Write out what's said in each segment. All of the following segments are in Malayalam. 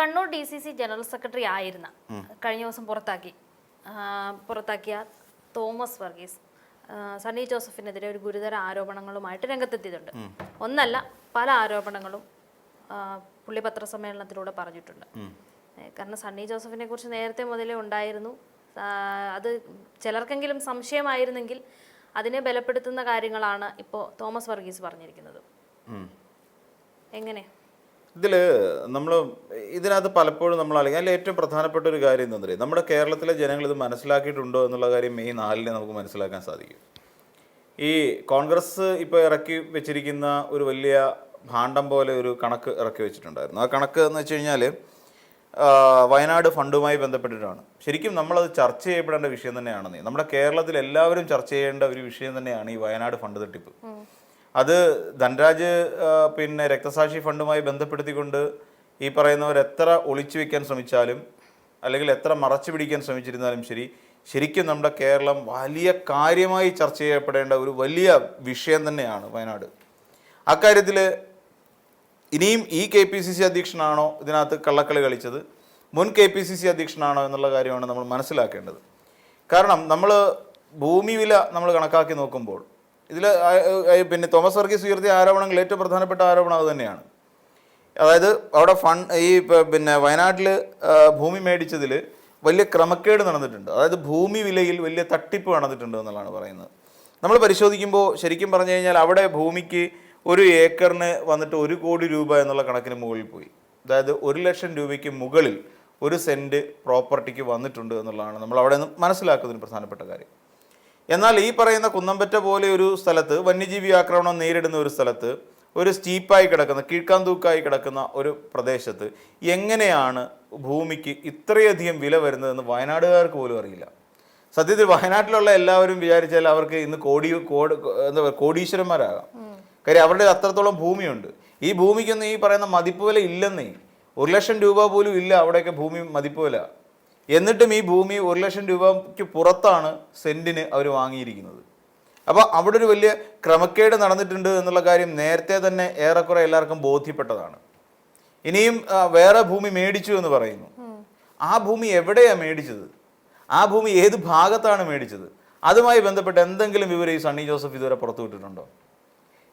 കണ്ണൂർ DCC ജനറൽ സെക്രട്ടറി ആയിരുന്ന കഴിഞ്ഞ ദിവസം പുറത്താക്കിയ തോമസ് വർഗീസ് സണ്ണി ജോസഫിനെതിരെ ഒരു ഗുരുതര ആരോപണങ്ങളുമായിട്ട് രംഗത്തെത്തിയിട്ടുണ്ട്. ഒന്നല്ല, പല ആരോപണങ്ങളും പുള്ളി പത്രസമ്മേളനത്തിലൂടെ പറഞ്ഞിട്ടുണ്ട്. കാരണം സണ്ണി ജോസഫിനെ കുറിച്ച് നേരത്തെ മുതലേ ഉണ്ടായിരുന്നു. അത് ചിലർക്കെങ്കിലും സംശയമായിരുന്നെങ്കിൽ അതിനെ ബലപ്പെടുത്തുന്ന കാര്യങ്ങളാണ് ഇപ്പോൾ തോമസ് വർഗീസ് പറഞ്ഞിരിക്കുന്നത്. എങ്ങനെ നമ്മൾ ഇതിനകത്ത് പലപ്പോഴും നമ്മൾ അല്ലെങ്കിൽ അതിൽ ഏറ്റവും പ്രധാനപ്പെട്ട ഒരു കാര്യം എന്താ പറയുക, നമ്മുടെ കേരളത്തിലെ ജനങ്ങൾ ഇത് മനസ്സിലാക്കിയിട്ടുണ്ടോ എന്നുള്ള കാര്യം മെയ് 4 നമുക്ക് മനസ്സിലാക്കാൻ സാധിക്കും. ഈ കോൺഗ്രസ് ഇപ്പോൾ ഇറക്കി വെച്ചിരിക്കുന്ന ഒരു വലിയ ഭാണ്ഡം പോലെ ഒരു കണക്ക് ഇറക്കി വെച്ചിട്ടുണ്ടായിരുന്നു. ആ കണക്ക് എന്ന് വെച്ച് കഴിഞ്ഞാൽ വയനാട് ഫണ്ടുമായി ബന്ധപ്പെട്ടിട്ടാണ്. ശരിക്കും നമ്മളത് ചർച്ച ചെയ്യപ്പെടേണ്ട വിഷയം തന്നെയാണ്. നമ്മുടെ കേരളത്തിൽ എല്ലാവരും ചർച്ച ചെയ്യേണ്ട ഒരു വിഷയം തന്നെയാണ് ഈ വയനാട് ഫണ്ട് തട്ടിപ്പ്. അത് ധനരാജ് രക്തസാക്ഷി ഫണ്ടുമായി ബന്ധപ്പെടുത്തിക്കൊണ്ട് ഈ പറയുന്നവർ എത്ര ഒളിച്ചു വെക്കാൻ ശ്രമിച്ചാലും അല്ലെങ്കിൽ എത്ര മറച്ചു പിടിക്കാൻ ശ്രമിച്ചിരുന്നാലും ശരിക്കും നമ്മുടെ കേരളം വലിയ കാര്യമായി ചർച്ച ചെയ്യപ്പെടേണ്ട ഒരു വലിയ വിഷയം തന്നെയാണ് വയനാട്. അക്കാര്യത്തിൽ ഇനിയും ഈ KPCC അധ്യക്ഷനാണോ ഇതിനകത്ത് കള്ളക്കളി കളിച്ചത്, മുൻ KPCC അധ്യക്ഷനാണോ എന്നുള്ള കാര്യമാണ് നമ്മൾ മനസ്സിലാക്കേണ്ടത്. കാരണം നമ്മൾ ഭൂമി വില നമ്മൾ കണക്കാക്കി നോക്കുമ്പോൾ ഇതിൽ തോമസ് വർഗീസ് ഉയർത്തിയ ആരോപണങ്ങൾ ഏറ്റവും പ്രധാനപ്പെട്ട ആരോപണം അത് തന്നെയാണ്. അതായത് അവിടെ വയനാട്ടിൽ ഭൂമി മേടിച്ചതിൽ വലിയ ക്രമക്കേട് നടന്നിട്ടുണ്ട്. അതായത് ഭൂമി വിലയിൽ വലിയ തട്ടിപ്പ് നടന്നിട്ടുണ്ട് എന്നുള്ളതാണ് പറയുന്നത്. നമ്മൾ പരിശോധിക്കുമ്പോൾ ശരിക്കും പറഞ്ഞു കഴിഞ്ഞാൽ അവിടെ ഭൂമിക്ക് ഒരു ഏക്കറിന് വന്നിട്ട് 1 കോടി രൂപ എന്നുള്ള കണക്കിന് മുകളിൽ പോയി. അതായത് 1 ലക്ഷം രൂപയ്ക്ക് മുകളിൽ 1 സെൻറ്റ് പ്രോപ്പർട്ടിക്ക് വന്നിട്ടുണ്ട് എന്നുള്ളതാണ് നമ്മൾ അവിടെ നിന്ന് മനസ്സിലാക്കുന്നതിന് പ്രധാനപ്പെട്ട കാര്യം. എന്നാൽ ഈ പറയുന്ന കുന്നമ്പറ്റ പോലെ ഒരു സ്ഥലത്ത്, വന്യജീവി ആക്രമണം നേരിടുന്ന ഒരു സ്ഥലത്ത്, ഒരു സ്റ്റീപ്പായി കിടക്കുന്ന കീഴ്ക്കാന്തൂക്കായി കിടക്കുന്ന ഒരു പ്രദേശത്ത് എങ്ങനെയാണ് ഭൂമിക്ക് ഇത്രയധികം വില വരുന്നതെന്ന് വയനാടുകാർക്ക് പോലും അറിയില്ല. സത്യത്തിൽ വയനാട്ടിലുള്ള എല്ലാവരും വിചാരിച്ചാൽ അവർക്ക് ഇന്ന് കോടീശ്വരന്മാരാകാം. കാര്യം അവരുടെ അത്രത്തോളം ഭൂമിയുണ്ട്. ഈ ഭൂമിക്കൊന്നും ഈ പറയുന്ന മതിപ്പ് വില ഇല്ലെന്നേ. 1 ലക്ഷം രൂപ പോലും ഇല്ല അവിടെയൊക്കെ ഭൂമി മതിപ്പ് വില. എന്നിട്ടും ഈ ഭൂമി 1 ലക്ഷം രൂപയ്ക്ക് പുറത്താണ് സെൻറ്റിന് അവർ വാങ്ങിയിരിക്കുന്നത്. അപ്പോൾ അവിടെ ഒരു വലിയ ക്രമക്കേട് നടന്നിട്ടുണ്ട് എന്നുള്ള കാര്യം നേരത്തെ തന്നെ ഏറെക്കുറെ എല്ലാവർക്കും ബോധ്യപ്പെട്ടതാണ്. ഇനിയും വേറെ ഭൂമി മേടിച്ചു എന്ന് പറയുന്നു. ആ ഭൂമി എവിടെയാണ് മേടിച്ചത്, ആ ഭൂമി ഏത് ഭാഗത്താണ് മേടിച്ചത്, അതുമായി ബന്ധപ്പെട്ട് എന്തെങ്കിലും വിവരം ഈ സണ്ണി ജോസഫ് ഇതുവരെ പുറത്തുവിട്ടിട്ടുണ്ടോ?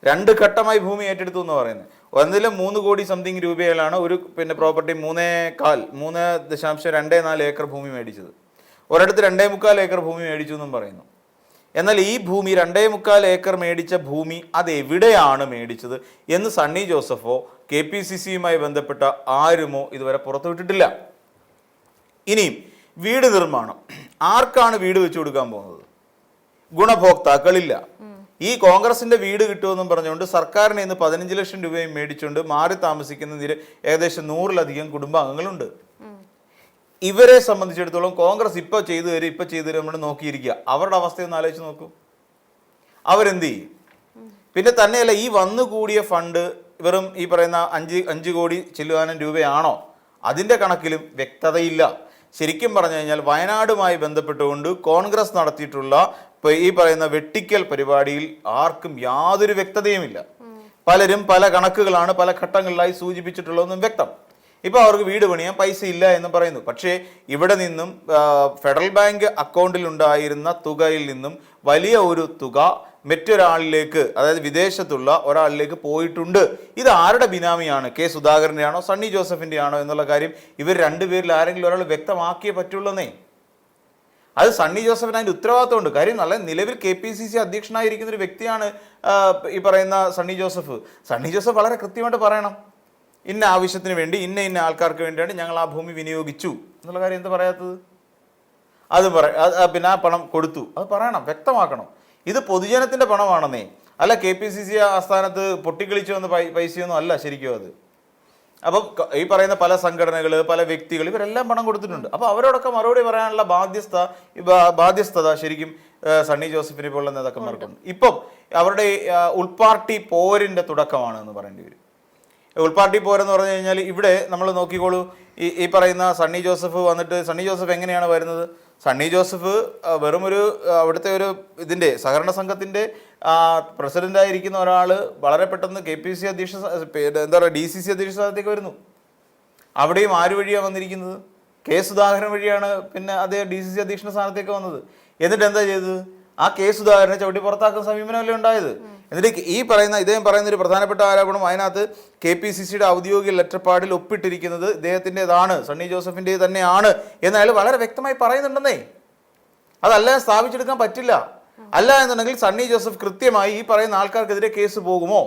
2 ഘട്ടമായി ഭൂമി ഏറ്റെടുത്തു എന്ന് പറയുന്നത്. ഒന്നിലും 3 കോടി സംതിങ് രൂപയിലാണ് ഒരു പ്രോപ്പർട്ടി 3.24 ഏക്കർ ഭൂമി മേടിച്ചത്. ഒരിടത്ത് 2.25 ഏക്കർ ഭൂമി മേടിച്ചു എന്നും പറയുന്നു. എന്നാൽ ഈ ഭൂമി 2.25 ഏക്കർ മേടിച്ച ഭൂമി അതെവിടെയാണ് മേടിച്ചത് എന്ന് സണ്ണി ജോസഫോ KPCCയുമായി ബന്ധപ്പെട്ട ആരുമോ ഇതുവരെ പുറത്തുവിട്ടിട്ടില്ല. ഇനിയും വീട് നിർമ്മാണം, ആർക്കാണ് വീട് വെച്ചു കൊടുക്കാൻ പോകുന്നത്? ഗുണഭോക്താക്കളില്ല. ഈ കോൺഗ്രസിന്റെ വീട് കിട്ടുമെന്നും പറഞ്ഞുകൊണ്ട് സർക്കാരിനെ ഇന്ന് 15 ലക്ഷം രൂപയും മേടിച്ചുകൊണ്ട് മാറി താമസിക്കുന്നതിൽ ഏകദേശം 100-ലധികം കുടുംബാംഗങ്ങളുണ്ട്. ഇവരെ സംബന്ധിച്ചിടത്തോളം കോൺഗ്രസ് ഇപ്പൊ ചെയ്തു തരും നമ്മൾ നോക്കിയിരിക്കുക. അവരുടെ അവസ്ഥയൊന്ന് ആലോചിച്ച് നോക്കൂ. അവരെന്ത് ചെയ്യും? പിന്നെ തന്നെയല്ല, ഈ വന്നുകൂടിയ ഫണ്ട് വെറും ഈ പറയുന്ന 5 കോടി ചില്ലുവാനം രൂപയാണോ? അതിന്റെ കണക്കിലും വ്യക്തതയില്ല. ശരിക്കും പറഞ്ഞു കഴിഞ്ഞാൽ വയനാടുമായി ബന്ധപ്പെട്ടുകൊണ്ട് കോൺഗ്രസ് നടത്തിയിട്ടുള്ള ഈ പറയുന്ന വെട്ടിക്കൽ പരിപാടിയിൽ ആർക്കും യാതൊരു വ്യക്തതയുമില്ല. പലരും പല കണക്കുകളാണ് പല ഘട്ടങ്ങളിലായി സൂചിപ്പിച്ചിട്ടുള്ളതെന്നും വ്യക്തം. ഇപ്പോൾ അവർക്ക് വീട് പണിയാൻ പൈസ ഇല്ല എന്ന് പറയുന്നു. പക്ഷേ ഇവിടെ നിന്നും ഫെഡറൽ ബാങ്ക് അക്കൗണ്ടിൽ ഉണ്ടായിരുന്ന തുകയിൽ നിന്നും വലിയ ഒരു തുക മറ്റൊരാളിലേക്ക്, അതായത് വിദേശത്തുള്ള ഒരാളിലേക്ക് പോയിട്ടുണ്ട്. ഇത് ആരുടെ ബിനാമിയാണ്? കെ സുധാകരൻ്റെ ആണോ സണ്ണി ജോസഫിൻ്റെ ആണോ എന്നുള്ള കാര്യം ഇവർ രണ്ടുപേരിൽ ആരെങ്കിലും ഒരാൾ വ്യക്തമാക്കിയേ പറ്റുള്ളന്നേ. അത് സണ്ണി ജോസഫിന് അതിൻ്റെ ഉത്തരവാദിത്തമുണ്ട്. കാര്യം നല്ല നിലവിൽ KPCC അധ്യക്ഷനായിരിക്കുന്ന ഒരു വ്യക്തിയാണ് ഈ പറയുന്ന സണ്ണി ജോസഫ്. സണ്ണി ജോസഫ് വളരെ കൃത്യമായിട്ട് പറയണം, ഇന്ന ആവശ്യത്തിന് വേണ്ടി ഇന്ന ആൾക്കാർക്ക് വേണ്ടിയാണ് ഞങ്ങൾ ആ ഭൂമി വിനിയോഗിച്ചു എന്നുള്ള കാര്യം. എന്താ പറയാത്തത്? അത് പിന്നെ ആ പണം കൊടുത്തു, അത് പറയണം, വ്യക്തമാക്കണം. ഇത് പൊതുജനത്തിൻ്റെ പണമാണെന്നേ, അല്ല KPCC ആസ്ഥാനത്ത് പൊട്ടിക്കളിച്ചു വന്ന പൈസയൊന്നും അല്ല ശരിക്കും അത്. അപ്പം ഈ പറയുന്ന പല സംഘടനകൾ, പല വ്യക്തികൾ, ഇവരെല്ലാം പണം കൊടുത്തിട്ടുണ്ട്. അപ്പോൾ അവരോടൊക്കെ മറുപടി പറയാനുള്ള ബാധ്യസ്ഥത ശരിക്കും സണ്ണി ജോസഫിനെ പോലുള്ള നേതാക്കന്മാർക്കുണ്ട്. ഇപ്പം അവരുടെ ഉൾപാർട്ടി പോരിൻ്റെ തുടക്കമാണ് എന്ന് പറയേണ്ടി വരും. ഉൾപാർട്ടി പോരെന്ന് പറഞ്ഞു കഴിഞ്ഞാൽ ഇവിടെ നമ്മൾ നോക്കിക്കോളൂ, ഈ പറയുന്ന സണ്ണി ജോസഫ് വന്നിട്ട്, സണ്ണി ജോസഫ് എങ്ങനെയാണ് വരുന്നത്? സണ്ണി ജോസഫ് വെറും ഒരു അവിടുത്തെ ഒരു ഇതിൻ്റെ സഹകരണ സംഘത്തിൻ്റെ പ്രസിഡൻ്റായിരിക്കുന്ന ഒരാൾ വളരെ പെട്ടെന്ന് KPCC അധ്യക്ഷ DCC അധ്യക്ഷ സ്ഥാനത്തേക്ക് വരുന്നു. അവിടെയും ആര് വഴിയാണ് വന്നിരിക്കുന്നത്? കെ സുധാകരൻ വഴിയാണ് പിന്നെ അദ്ദേഹം DCC അധ്യക്ഷന്റെ സ്ഥാനത്തേക്ക് വന്നത്. എന്നിട്ട് എന്താ ചെയ്തത്? ആ കെ സുധാകരനെ ചവിട്ടി പുറത്താക്കുന്ന സമീപനമല്ലേ ഉണ്ടായത്. എന്നിട്ട് ഇദ്ദേഹം പറയുന്ന ഒരു പ്രധാനപ്പെട്ട ആരോപണം, അതിനകത്ത് KPCCയുടെ ഔദ്യോഗിക ലെറ്റർപാഡിൽ ഒപ്പിട്ടിരിക്കുന്നത് ഇദ്ദേഹത്തിൻ്റെതാണ്, സണ്ണി ജോസഫിൻ്റെ തന്നെയാണ് എന്ന് അയാൾ വളരെ വ്യക്തമായി പറയുന്നുണ്ടെന്നേ. അതല്ല സ്ഥാപിച്ചെടുക്കാൻ പറ്റില്ല. അല്ല എന്നുണ്ടെങ്കിൽ സണ്ണി ജോസഫ് കൃത്യമായി ഈ പറയുന്ന ആൾക്കാർക്കെതിരെ കേസ് പോകുമോ,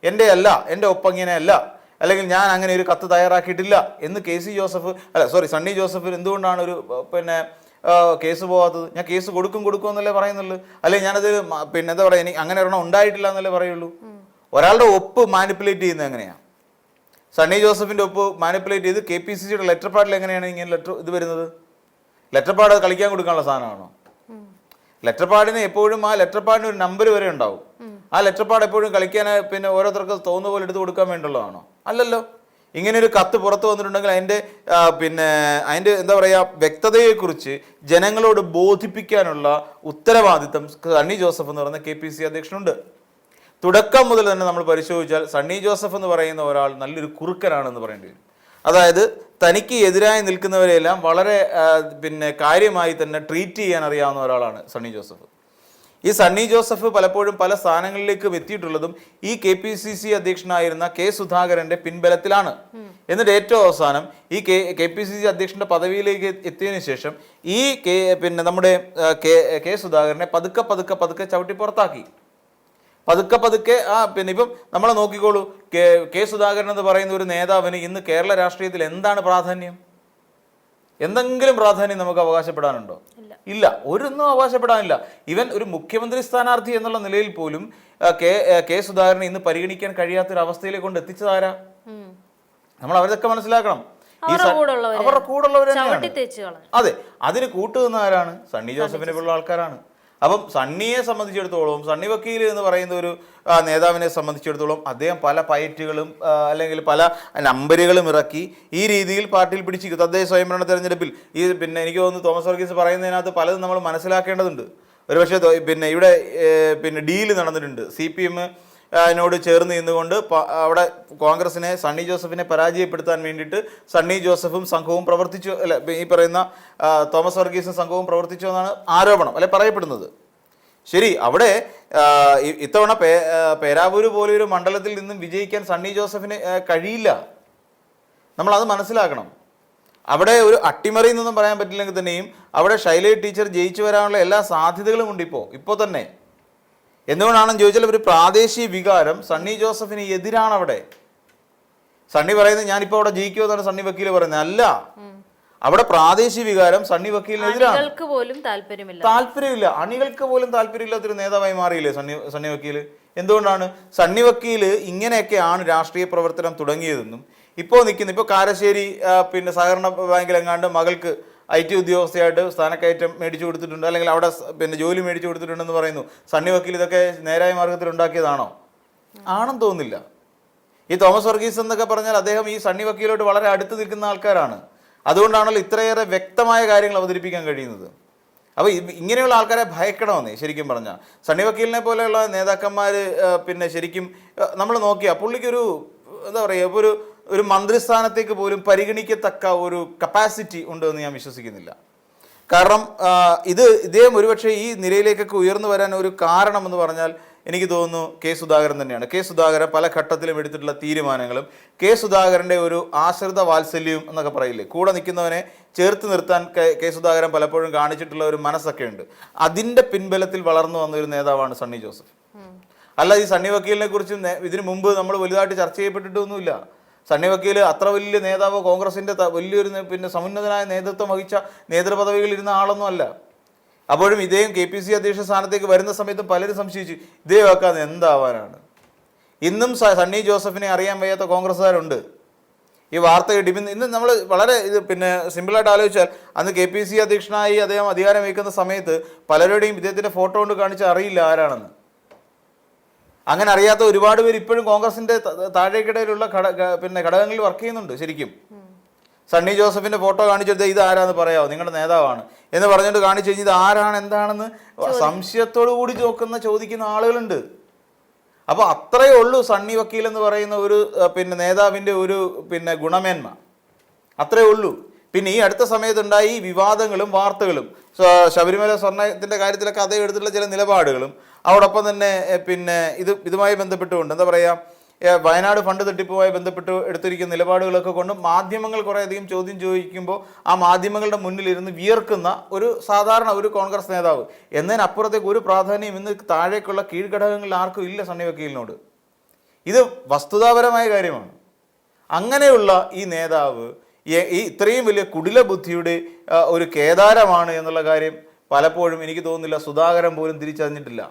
എൻ്റെ അല്ല, എൻ്റെ ഒപ്പം ഇങ്ങനെയല്ല, അല്ലെങ്കിൽ ഞാൻ അങ്ങനെ ഒരു കത്ത് തയ്യാറാക്കിയിട്ടില്ല എന്ന് സണ്ണി ജോസഫ് എന്തുകൊണ്ടാണ് ഒരു പിന്നെ കേസ് പോകാത്തത്? ഞാൻ കേസ് കൊടുക്കും എന്നല്ലേ പറയുന്നുള്ളൂ, അല്ലെങ്കിൽ ഞാനത് പിന്നെ എന്താ പറയുക, എനിക്ക് അങ്ങനെ ഒരെണ്ണം ഉണ്ടായിട്ടില്ല എന്നല്ലേ പറയുള്ളൂ. ഒരാളുടെ ഒപ്പ് മാനിപ്പുലേറ്റ് ചെയ്യുന്നത് എങ്ങനെയാണ്? സണ്ണി ജോസഫിൻ്റെ ഒപ്പ് മാനിപ്പുലേറ്റ് ചെയ്ത് KPCCയുടെ ലെറ്റർ പാഡിൽ എങ്ങനെയാണ് ഇങ്ങനെ ഇത് വരുന്നത്? ലെറ്റർ പാഡ് കളിക്കാൻ കൊടുക്കാനുള്ള സാധനമാണോ? ലെറ്റർ പാഡിന് എപ്പോഴും ആ ലെറ്റർ പാഡിന് ഒരു നമ്പർ വരെ ഉണ്ടാവും. ആ ലെറ്റർ പാഡ് എപ്പോഴും കളിക്കാൻ പിന്നെ ഓരോരുത്തർക്ക് തോന്നുന്ന പോലെ എടുത്ത് കൊടുക്കാൻ വേണ്ടിയുള്ളതാണോ? അല്ലല്ലോ. ഇങ്ങനെ ഒരു കത്ത് പുറത്തു വന്നിട്ടുണ്ടെങ്കിൽ അതിൻ്റെ എന്താ പറയുക, വ്യക്തതയെക്കുറിച്ച് ജനങ്ങളോട് ബോധിപ്പിക്കാനുള്ള ഉത്തരവാദിത്തം സണ്ണി ജോസഫ് എന്ന് പറയുന്ന KPCC അധ്യക്ഷനുണ്ട്. തുടക്കം മുതൽ തന്നെ നമ്മൾ പരിശോധിച്ചാൽ സണ്ണി ജോസഫ് എന്ന് പറയുന്ന ഒരാൾ നല്ലൊരു കുറുക്കനാണെന്ന് പറയേണ്ടി വരും. അതായത് തനിക്ക് എതിരായി നിൽക്കുന്നവരെല്ലാം വളരെ പിന്നെ കാര്യമായി തന്നെ ട്രീറ്റ് ചെയ്യാൻ അറിയാവുന്ന ഒരാളാണ് സണ്ണി ജോസഫ്. ഈ സണ്ണി ജോസഫ് പലപ്പോഴും പല സ്ഥാനങ്ങളിലേക്കും എത്തിയിട്ടുള്ളതും ഈ KPCC അധ്യക്ഷനായിരുന്ന കെ സുധാകരന്റെ പിൻബലത്തിലാണ്. എന്നിട്ട് ഏറ്റവും അവസാനം ഈ KPCC അധ്യക്ഷന്റെ പദവിയിലേക്ക് എത്തിയതിനു ശേഷം ഈ നമ്മുടെ കെ സുധാകരനെ പതുക്കെ ചവിട്ടി പുറത്താക്കി. പതുക്കെ ഇപ്പം നമ്മൾ നോക്കിക്കോളൂ, കെ സുധാകരൻ എന്ന് പറയുന്ന ഒരു നേതാവിന് ഇന്ന് കേരള രാഷ്ട്രീയത്തിൽ എന്താണ് പ്രാധാന്യം? എന്തെങ്കിലും പ്രാധാന്യം നമുക്ക് അവകാശപ്പെടാനുണ്ടോ? ഇല്ല, ഒരൊന്നും അവകാശപ്പെടാനില്ല. ഇവൻ ഒരു മുഖ്യമന്ത്രി സ്ഥാനാർത്ഥി എന്നുള്ള നിലയിൽ പോലും കെ സുധാകരനെ ഇന്ന് പരിഗണിക്കാൻ കഴിയാത്തൊരു അവസ്ഥയിലേക്ക് കൊണ്ട് എത്തിച്ചതാരാ? നമ്മൾ അവരൊക്കെ മനസ്സിലാക്കണം. അവരുടെ കൂടെ അതെ, അതിന് കൂട്ടുനിന്ന ആരാണ്? സണ്ണി ജോസഫിനെ പോലുള്ള ആൾക്കാരാണ്. അപ്പം സണ്ണിയെ സംബന്ധിച്ചിടത്തോളം, സണ്ണി വക്കീൽ എന്ന് പറയുന്ന ഒരു നേതാവിനെ സംബന്ധിച്ചിടത്തോളം അദ്ദേഹം പല പയറ്റുകളും അല്ലെങ്കിൽ പല നമ്പറുകളും ഇറക്കി ഈ രീതിയിൽ പാർട്ടിയിൽ പിടിച്ചിരിക്കും. തദ്ദേശ സ്വയംഭരണ തെരഞ്ഞെടുപ്പിൽ എനിക്ക് തോന്നുന്നു തോമസ് വർഗീസ് പറയുന്നതിനകത്ത് പലതും നമ്മൾ മനസ്സിലാക്കേണ്ടതുണ്ട്. ഒരുപക്ഷെ ഇവിടെ ഡീല് നടന്നിട്ടുണ്ട്. CPM അതിനോട് ചേർന്ന് നിന്നുകൊണ്ട് അവിടെ കോൺഗ്രസിനെ, സണ്ണി ജോസഫിനെ പരാജയപ്പെടുത്താൻ വേണ്ടിയിട്ട് സണ്ണി ജോസഫും സംഘവും പ്രവർത്തിച്ചു, അല്ല ഈ പറയുന്ന തോമസ് വർഗീസും സംഘവും പ്രവർത്തിച്ചു എന്നാണ് ആരോപണം, അല്ലെ പറയപ്പെടുന്നത്. ശരി, അവിടെ ഇത്തവണ പേരാവൂർ പോലെ ഒരു മണ്ഡലത്തിൽ നിന്നും വിജയിക്കാൻ സണ്ണി ജോസഫിന് കഴിയില്ല. നമ്മളത് മനസ്സിലാക്കണം. അവിടെ ഒരു അട്ടിമറി എന്നൊന്നും പറയാൻ പറ്റില്ലെങ്കിൽ തന്നെയും അവിടെ ശൈലജ ടീച്ചർ ജയിച്ചു വരാനുള്ള എല്ലാ സാധ്യതകളും ഉണ്ട് ഇപ്പോൾ തന്നെ. എന്തുകൊണ്ടാണെന്ന് ചോദിച്ചാൽ ഒരു പ്രാദേശിക വികാരം സണ്ണി ജോസഫിന് എതിരാണ് അവിടെ. സണ്ണി പറയുന്നത് ഞാനിപ്പോൾ അവിടെ ജയിക്കുമോ എന്നാണ് സണ്ണി വക്കീൽ പറയുന്നത്. അല്ല, അവിടെ പ്രാദേശിക വികാരം സണ്ണി വക്കീലിനെതിരാണ്. താല്പര്യമില്ല, അണികൾക്ക് പോലും താല്പര്യമില്ലാത്തൊരു നേതാവായി മാറിയില്ലേ സണ്ണി വക്കീൽ? എന്തുകൊണ്ടാണ്? സണ്ണി വക്കീൽ ഇങ്ങനെയൊക്കെയാണ് രാഷ്ട്രീയ പ്രവർത്തനം തുടങ്ങിയതെന്നും ഇപ്പോൾ കാരശ്ശേരി സഹകരണ ബാങ്കിലെങ്ങാണ്ട് മകൾക്ക് IT ഉദ്യോഗസ്ഥയായിട്ട് സ്ഥാനക്കയറ്റം മേടിച്ചു കൊടുത്തിട്ടുണ്ട്, അല്ലെങ്കിൽ അവിടെ ജോലി മേടിച്ചു കൊടുത്തിട്ടുണ്ടെന്ന് പറയുന്നു. സണ്ണി വക്കീൽ ഇതൊക്കെ നേരായ മാർഗത്തിൽ ഉണ്ടാക്കിയതാണോ? ആണെന്ന് തോന്നുന്നില്ല. ഈ തോമസ് വർഗീസ് എന്നൊക്കെ പറഞ്ഞാൽ അദ്ദേഹം ഈ സണ്ണി വക്കീലോട്ട് വളരെ അടുത്ത് നിൽക്കുന്ന ആൾക്കാരാണ്. അതുകൊണ്ടാണല്ലോ ഇത്രയേറെ വ്യക്തമായ കാര്യങ്ങൾ അവതരിപ്പിക്കാൻ കഴിയുന്നത്. അപ്പോൾ ഇങ്ങനെയുള്ള ആൾക്കാരെ ഭയക്കണമെന്നേ ശരിക്കും പറഞ്ഞാൽ. സണ്ണി വക്കീലിനെ പോലെയുള്ള നേതാക്കന്മാർ ശരിക്കും നമ്മൾ നോക്കിയാൽ പുള്ളിക്കൊരു എന്താ പറയുക, ഒരു മന്ത്രിസ്ഥാനത്തേക്ക് പോലും പരിഗണിക്കത്തക്ക ഒരു കപ്പാസിറ്റി ഉണ്ടെന്ന് ഞാൻ വിശ്വസിക്കുന്നില്ല. കാരണം ഇദ്ദേഹം ഒരുപക്ഷെ ഈ നിലയിലേക്കൊക്കെ ഉയർന്നു വരാൻ ഒരു കാരണം എന്ന് പറഞ്ഞാൽ എനിക്ക് തോന്നുന്നു കെ സുധാകരൻ തന്നെയാണ്. കെ സുധാകരൻ പല ഘട്ടത്തിലും എടുത്തിട്ടുള്ള തീരുമാനങ്ങളും, കെ സുധാകരൻ്റെ ഒരു ആശ്രിത വാത്സല്യവും എന്നൊക്കെ പറയില്ലേ, കൂടെ നിൽക്കുന്നവനെ ചേർത്ത് നിർത്താൻ കെ സുധാകരൻ പലപ്പോഴും കാണിച്ചിട്ടുള്ള ഒരു മനസ്സൊക്കെ ഉണ്ട്. അതിൻ്റെ പിൻബലത്തിൽ വളർന്നു വന്ന ഒരു നേതാവാണ് സണ്ണി ജോസഫ്. അല്ല, ഈ സണ്ണി വക്കീലിനെ കുറിച്ച് ഇതിനു മുമ്പ് നമ്മൾ വലുതായിട്ട് ചർച്ച ചെയ്യപ്പെട്ടിട്ടൊന്നുമില്ല. സണ്ണി വക്കീൽ അത്ര വലിയ നേതാവോ കോൺഗ്രസിൻ്റെ വലിയൊരു സമുന്നതനായ നേതൃത്വം വഹിച്ച നേതൃപദവികളിൽ ഇരുന്ന ആളൊന്നും അല്ല. അപ്പോഴും ഇദ്ദേഹം KPCC അധ്യക്ഷ സ്ഥാനത്തേക്ക് വരുന്ന സമയത്തും പലരും സംശയിച്ചു ഇദ്ദേഹമൊക്കെ എന്താവാനാണ്. ഇന്നും സണ്ണി ജോസഫിനെ അറിയാൻ വയ്യാത്ത കോൺഗ്രസ്സുകാരുണ്ട്. ഈ വാർത്ത കേട്ട് ഇന്ന് നമ്മൾ വളരെ സിമ്പിളായിട്ട് ആലോചിച്ചാൽ അന്ന് KPCC അധ്യക്ഷനായി അദ്ദേഹം അധികാരം വഹിക്കുന്ന സമയത്ത് പലരുടെയും ഇദ്ദേഹത്തിൻ്റെ ഫോട്ടോ കൊണ്ട് കാണിച്ച് അറിയില്ല ആരാണെന്ന്. അങ്ങനെ അറിയാത്ത ഒരുപാട് പേര് ഇപ്പോഴും കോൺഗ്രസിൻ്റെ താഴേക്കിടയിലുള്ള ഘടകങ്ങളിൽ വർക്ക് ചെയ്യുന്നുണ്ട്. ശരിക്കും സണ്ണി ജോസഫിൻ്റെ ഫോട്ടോ കാണിച്ചെടുത്ത് ഇത് ആരാന്ന് പറയാമോ, നിങ്ങളുടെ നേതാവാണ് എന്ന് പറഞ്ഞുകൊണ്ട് കാണിച്ചു കഴിഞ്ഞാൽ ഇത് ആരാണ് എന്താണെന്ന് സംശയത്തോടു കൂടി ചോദിക്കുന്ന ആളുകളുണ്ട്. അപ്പോൾ അത്രയേ ഉള്ളൂ സണ്ണി വക്കീൽ എന്ന് പറയുന്ന ഒരു നേതാവിൻ്റെ ഒരു ഗുണമേന്മ. അത്രേ ഉള്ളൂ. പിന്നെ ഈ അടുത്ത സമയത്തുണ്ടായി ഈ വിവാദങ്ങളും വാർത്തകളും, ശബരിമല സ്വർണ്ണത്തിൻ്റെ കാര്യത്തിലൊക്കെ അതേ എടുത്തിട്ടുള്ള ചില നിലപാടുകളും, അതോടൊപ്പം തന്നെ പിന്നെ ഇതുമായി ബന്ധപ്പെട്ടുകൊണ്ട് എന്താ പറയുക, വയനാട് ഫണ്ട് തട്ടിപ്പുമായി ബന്ധപ്പെട്ട് എടുത്തിരിക്കുന്ന നിലപാടുകളൊക്കെ കൊണ്ട് മാധ്യമങ്ങൾ കുറേയധികം ചോദ്യം ചോദിക്കുമ്പോൾ ആ മാധ്യമങ്ങളുടെ മുന്നിലിരുന്ന് വിയർക്കുന്ന ഒരു സാധാരണ ഒരു കോൺഗ്രസ് നേതാവ് എന്നതിനപ്പുറത്തേക്ക് ഒരു പ്രാധാന്യം ഇന്ന് താഴേക്കുള്ള കീഴ്ഘടകങ്ങളിൽ ആർക്കും ഇല്ല സണ്ണി വക്കീലിനോട്. ഇത് വസ്തുതാപരമായ കാര്യമാണ്. അങ്ങനെയുള്ള ഈ നേതാവ് ഈ ഇത്രയും വലിയ കുടില ബുദ്ധിയുടെ ഒരു കേദാരമാണ് എന്നുള്ള കാര്യം പലപ്പോഴും എനിക്ക് തോന്നുന്നില്ല സുധാകരൻ പോലും തിരിച്ചറിഞ്ഞിട്ടില്ല.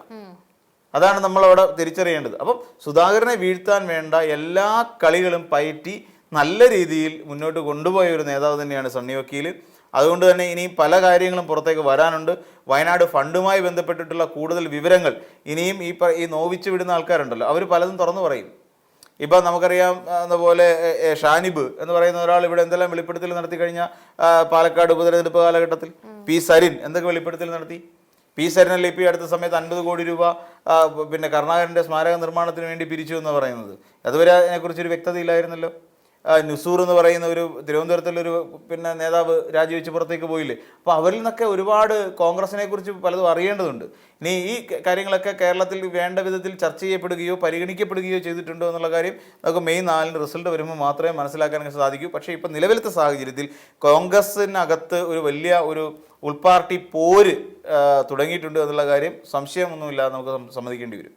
അതാണ് നമ്മളവിടെ തിരിച്ചറിയേണ്ടത്. അപ്പം സുധാകരനെ വീഴ്ത്താൻ വേണ്ട എല്ലാ കളികളും പയറ്റി നല്ല രീതിയിൽ മുന്നോട്ട് കൊണ്ടുപോയ ഒരു നേതാവ് തന്നെയാണ് സണ്ണി വക്കീൽ. അതുകൊണ്ട് തന്നെ ഇനിയും പല കാര്യങ്ങളും പുറത്തേക്ക് വരാനുണ്ട്. വയനാട് ഫണ്ടുമായി ബന്ധപ്പെട്ടിട്ടുള്ള കൂടുതൽ വിവരങ്ങൾ ഇനിയും ഈ നോവിച്ച് വിടുന്ന ആൾക്കാരുണ്ടല്ലോ, അവർ പലതും തുറന്നു പറയും. ഇപ്പം നമുക്കറിയാം അതുപോലെ ഷാനിബ് എന്ന് പറയുന്ന ഒരാൾ ഇവിടെ എന്തെല്ലാം വെളിപ്പെടുത്തൽ നടത്തി കഴിഞ്ഞ പാലക്കാട് ഉപതെരഞ്ഞെടുപ്പ് കാലഘട്ടത്തിൽ. പി സരിൻ എന്തൊക്കെ വെളിപ്പെടുത്തൽ നടത്തി? പി സരിനല്ലേ ഇപ്പോൾ ഈ അടുത്ത സമയത്ത് 50 കോടി രൂപ പിന്നെ കരുണാകരൻ്റെ സ്മാരക നിർമ്മാണത്തിന് വേണ്ടി പിരിച്ചു എന്ന് പറയുന്നത്. അതുവരെ അതിനെക്കുറിച്ചൊരു വ്യക്തതയില്ലായിരുന്നല്ലോ. നുസൂർ എന്ന് പറയുന്ന ഒരു തിരുവനന്തപുരത്തുള്ളൊരു പിന്നെ നേതാവ് രാജിവെച്ച് പുറത്തേക്ക് പോയില്ലേ. അപ്പോൾ അവരിൽ നിന്നൊക്കെ ഒരുപാട് കോൺഗ്രസിനെ കുറിച്ച് പലതും അറിയേണ്ടതുണ്ട്. ഇനി ഈ കാര്യങ്ങളൊക്കെ കേരളത്തിൽ വേണ്ട വിധത്തിൽ ചർച്ച ചെയ്യപ്പെടുകയോ പരിഗണിക്കപ്പെടുകയോ ചെയ്തിട്ടുണ്ടോ എന്നുള്ള കാര്യം നമുക്ക് മെയ് 4 റിസൾട്ട് വരുമ്പോൾ മാത്രമേ മനസ്സിലാക്കാൻ സാധിക്കൂ. പക്ഷേ ഇപ്പം നിലവിലത്തെ സാഹചര്യത്തിൽ കോൺഗ്രസിനകത്ത് ഒരു വലിയ ഒരു ഉൾപാർട്ടി പോര് തുടങ്ങിയിട്ടുണ്ട് എന്നുള്ള കാര്യം സംശയമൊന്നുമില്ലാതെ നമുക്ക് സമ്മതിക്കേണ്ടി വരും.